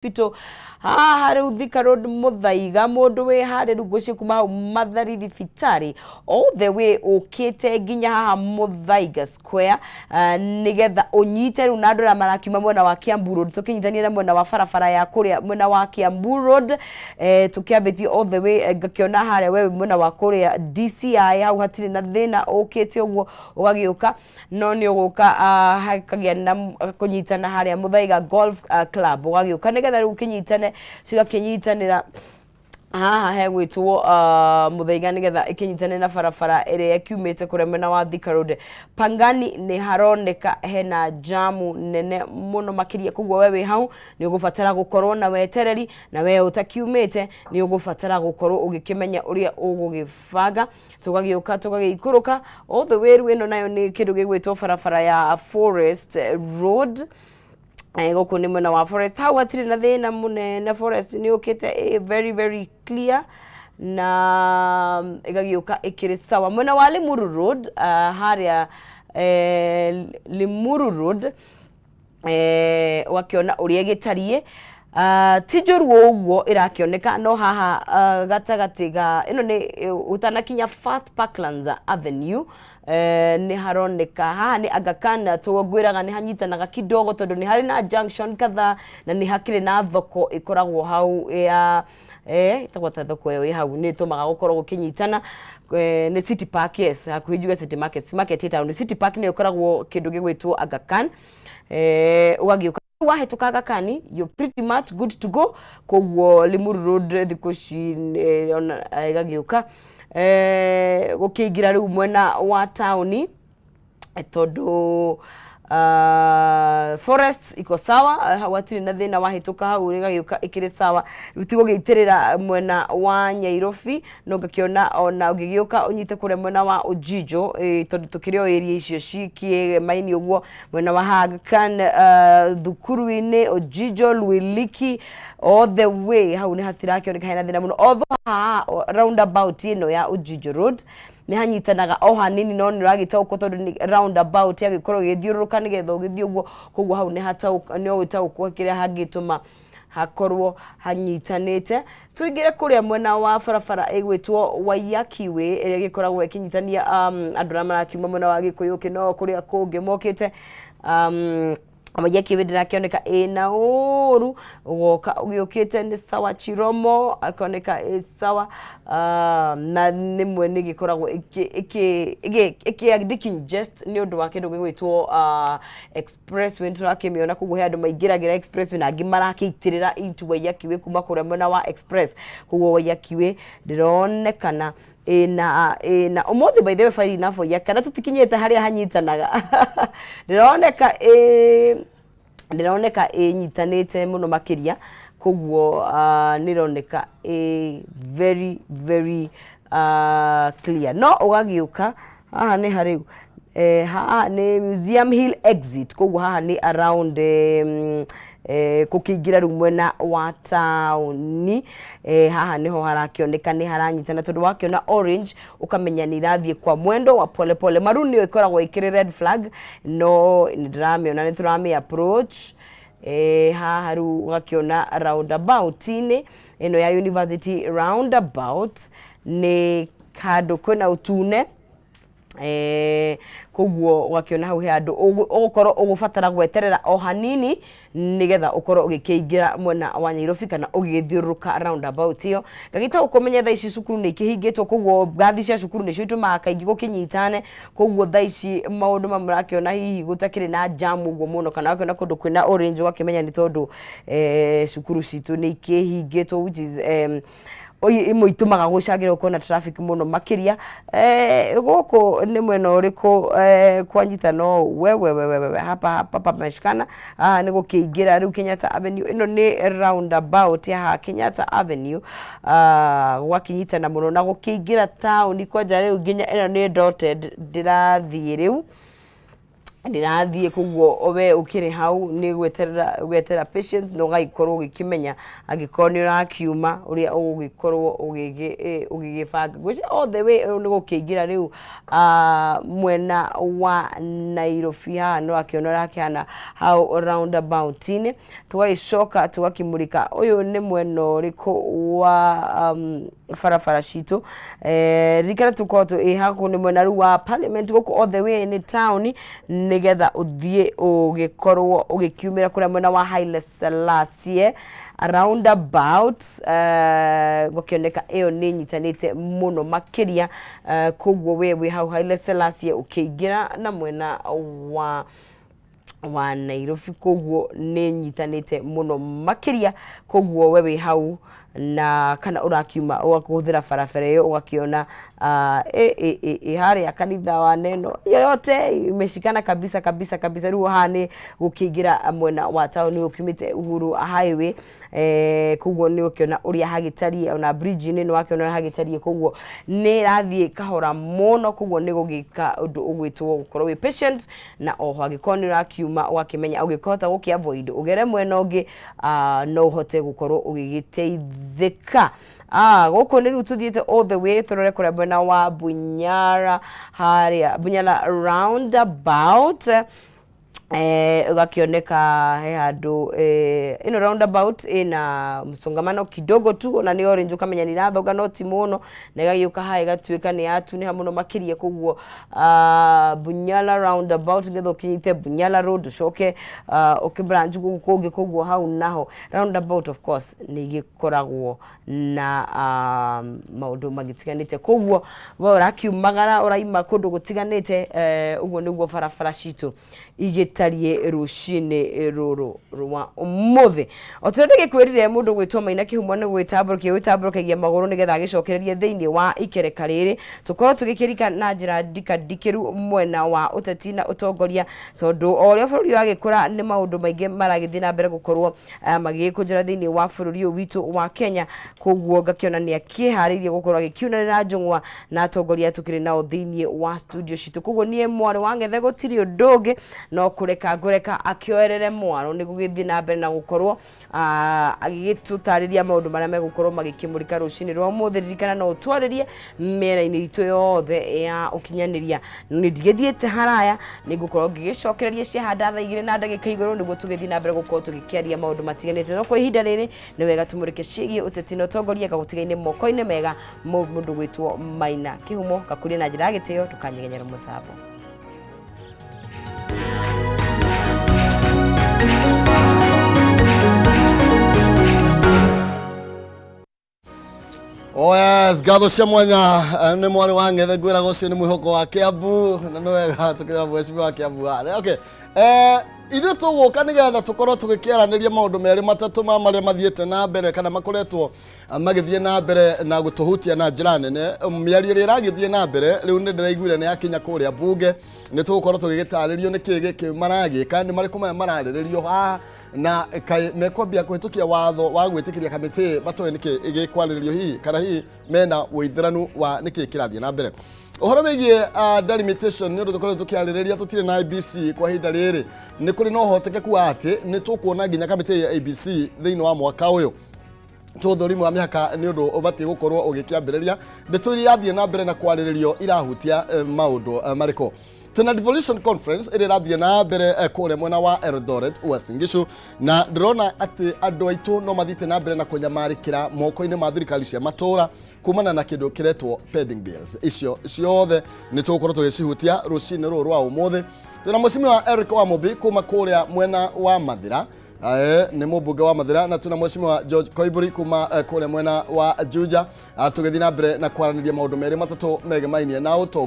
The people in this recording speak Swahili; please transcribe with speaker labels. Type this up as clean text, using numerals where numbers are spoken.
Speaker 1: Pito hari Thika Road Muthaiga mundu we hari ruguci kuma Mathari Thibitari all the way ukite ginya haha Muthaiga Square nigetha unyite ru na ndura marakiuma mwena wa Kiambu Road tukinyithania na mwena wa barabara ya kuria mwena wa Kiambu Road tukiambiti all the way ngakiona hari wewe mwena wa kuria DCI hau hatiri na thina ukite uguo ugagiuka no ni uguka hakagia na kunyitana hari Muthaiga Golf Club ugagiuka nigetha riu kinyitane cigakinyitanira haha hegwitwo Muthaiga nigetha ikinyitane na barabara ire yakiumite kuremena wa Thika Road Pangani ni haroneka hena jamu nene muno makiria kugwa wewe hau ni ugufatara gukorwo na wetereri na we utakiumite ni ugufatara gukorwo ugikimenya uria ugugibanga tugagiuka tugagiikuruka all the way ino nayo ni kindu gigwitwo barabara ya Forest Road goku ni mwena wa Forest hau atiri na thina munene Forest ni ukite very clear na igagiuka ikiri sawa mwena wa Limuru Road haria Limuru Road wakiona uria gitarie tijoru uguo irakioneka no haha gatagatiga ino ni utanakinya First Parklands Avenue ni haroneka haha ni agakana tugwiraga ni hanyitanaga kidogo tondu ni hari na junction kadha na ni hakire na thoko ikoragwo hau ya itagwata thoko yo hau ni tumaga gukorwo gukinyitana ni City Park yes hakuhijuga City Market town City Park ni ikoragwo kindu gigwitwo agakan ugagiuka wahitukaga kani you're pretty much good to go kogwo Limuru Road thikushi igagiuka gukigira riu mwena wa town tondu Forest iko sawa hawatiri na thina wahituka hau igagiuka ikiri sawa rutigo giitirira mwena wa Nyairobi no ngakiona ona ugigiuka unyite kure mwena wa Ujijo tondu tukirio area icio cikie maini uguo mwena wa Hagkan Thukuru-ini Ujijo Lwiliki all the way hau ni hatirakioneka hena thina muno although roundabout ino ya Ujijo Road ni hanyitanaga o hanini no ni ragitauko tondu ni roundabout yagikorwo githiururuka nigetha ugithio uguo kogwo hau ni hatauka ni ogitauko kiria hagituma hakorwo hanyitanite tuigire kuria mwena wa barabara igwitwo Waiyakiwe iria gikoragwo ikinyitania andura marakiuma mwena wa Gikuyuki no kuria kungi mokite Waiyakiwe ndirakioneka ina uru ugoka ugiukite ni sawa Chiromo akoneka sawa na nimwe nigikoragwo iki diking just ni undu wa kindu gigwitwo expressway turakimiona kugwo andu maingiragira expressway na angi marakiitirira into Waiyakiwe kuma kuria mwena wa express kugwo Waiyakiwe ndironekana na umuthi by the way file enough ya kana tutikinyete haria hanyitanaga ndironeka nyitanite muno makiria kogwo nironeka very clear no ugagiuka haha ni hari haha ni Museum Hill exit kogwo haha ni around kukigira rumwena wa town haha niho harakioneka ni haranyitana tondu wakiona orange ukamenya ni rathie kwa mwendo wa pole maruni yo ikoragwo ikiri red flag no ndiramiona ni turami approach haha ru ugakiona roundabout ini ino ya University roundabout ni kado kwena utune kogwo wakiona hau handu ugukorwo ugufatara gweterera o hanini nigetha ukorwo ugikiingira mwena wa Nyairobi kana ugithiuruka roundabout iyo ngagita ukomenya tha ici cukuru ni kihingitwo kogwo gathi cia cukuru ni cituma kaingi gukinyitane kogwo tha ici maundu mamurakiona hihi gutakiri na jam uguo muno kana wakiona kundu kwina orange wakimenya ni tondu cukuru citu ni kihingitwo which is imwe itumaga gucagira ukona traffic muno makiria goko ni mwena uriku kwanyita no wewe hapa meshikana ni gukiingira riu Kenyatta Avenue ino ni roundabout ya Kenyatta Avenue wakinyita na muno na gukiingira town kwanja riu nginya ino ni dotted ndirathie riu ndirathie kugwo owe ukire hau ni gwetera patience no gaikorwo gikimenya agikorwo ni urakiuma uria ugikorwo ugigibanga gwici all the way ni gukiingira riu mwena wa Nairobi no akiona rakihana hau roundabout-ini tugaicoka tugakimurika uyu ni mwena uriku wa farafara citu rikara tukoto haku ni mwena ru wa parliament guku all the way in town nigetha uthie ugikorwo ugikiumira kuria mwena wa Haile Selassie roundabout gukioneka iyo ni nyitanite muno makiria kugwo we hau Haile Selassie ukiingira na mwena wa Nairobi kugwo ni nyitanite muno makiria kugwo we hau na kana urakiuma ugakuthira barabara iyo ugakiona hari ya kanitha wa neno yote imeshikana kabisa ruo hani gukiingira mwena wa town ukimite Uhuru highway kugwo ni ukiona uria hagitarie ona bridge ni wakiona hagitarie kugwo ni rathie kahora muno kugwo ni gugika undu ugwitwo gukorwo we patient na oho agikoni urakiuma ugakimenya ugikota guki avoid ugere mwena ungi no uhote gukorwo ugigiteithika goko ni rututhiete all the way turore kura mwena wa Bunyala roundabout ugakioneka he handu ino roundabout ina msongamano kidogo tu na ni orange ukamenya ni rathoga no ti muno negagiuka hae gatuika ni atu ni hamuno makirie kugwo Bunyala roundabout ngetho kinyite Bunyala road ucoke ukibranch gukungi kugwo hau naho roundabout of course ni gikoragwo na maundu magitiganite kugwo we urakiumagara uraima kundu gutiganite ugwo niguo barabara citu igitarie rushine ruru rwa umuthi otwendege kwirire mundu gwitwa Maina Kihumo ni gwitamburukia maguru nigetha agicokererie thiini wa ikereka riri tukorwo tugikirika na njira dikiru mwena wa uteti na utongoria tondu oria bururi wagikura ni maundu maingi maragithii na mbere gukorwo magikunjira thiini wa bururi witu wa Kenya kugwo gakiona ni akiharirie gukorwo agikiunanira njungwa na atongoria tukiri nao thiini wa studio citu kugwo nie mwari wangethe gutiri undugi no kureka akioerere mwaro ni gugithii na mbere na gukorwo agigitutariria maundu maria megukorwo magikimurika rucini rwa muthiririkana no utwaririe mera-ini itu yothe ya ukinyaniria ni ndigithiete haraya ni gukorwo ngigicokereria ciahanda tha 2 na ndagika iguru niguo tugithii na mbere gukorwo tugikiaria maundu matiganite no kwa ihinda riri ni wega tumurike ciigi uteti no tongoria gagutigaine moko-ini mega mundu gwitwo Maina Kihumo gakuria na njira gitio tukanyegenyera mutambo.
Speaker 2: Oh yes, gatho cia mwanya ni mwari wa ngethe gwira gocio ni mwihoko wa Kiambu na no wega tukira mwecibi wa Kiambu ale. Okay. Ithe tuguka nigetha tukorwo tugikiaraniria maundu meri matatu maria mathiete na mbere kana makoretwo magithie na mbere na gutuhutia na njira nene miario ri iragithie na mbere riu ni ndiraiguire ni akinya kuria bunge ni tugukorwo tugigitaririo ni kigi maragika ni mariku marariririo ha na mekwambia kuhitukia watho wa gwitikiria kamiti batoe niki igikwaririo hi kana hi mena withiranu wa niki kirathie na mbere uhoro wigie delimitation ni ndukorwo tukiaririria tutire na IBC kwa hinda riri ni kuri no hotekeku ati ni tukuona nginya kamiti ya IBC thiini wa mwaka uyu tuthurimu wa miaka ni undu ubati gukorwo ugikiambiriria ndeto iri yathie na mbere na kwariririo irahutia maundu mariko tuna devolution conference iri rathie na mbere kure mwena wa Eldoret Uasin Gishu na ndrona ati andu aitu no mathite na mbere na kunyamarikira moko-ini ma thirikari cia matura kumana na kindu kiretwo pending bills icio ciothe ni tugukorwo tugicihutia rucini ruru rwa umuthi tuna mucimi wa Eric Wamubi kuma kuria mwena wa Mathira ni mubunge wa Mathira na tuna mucimi wa George Koiburi kuma kuria mwena wa Juja tugithi na mbere na kwaraniria maundu meri matatu megemainie na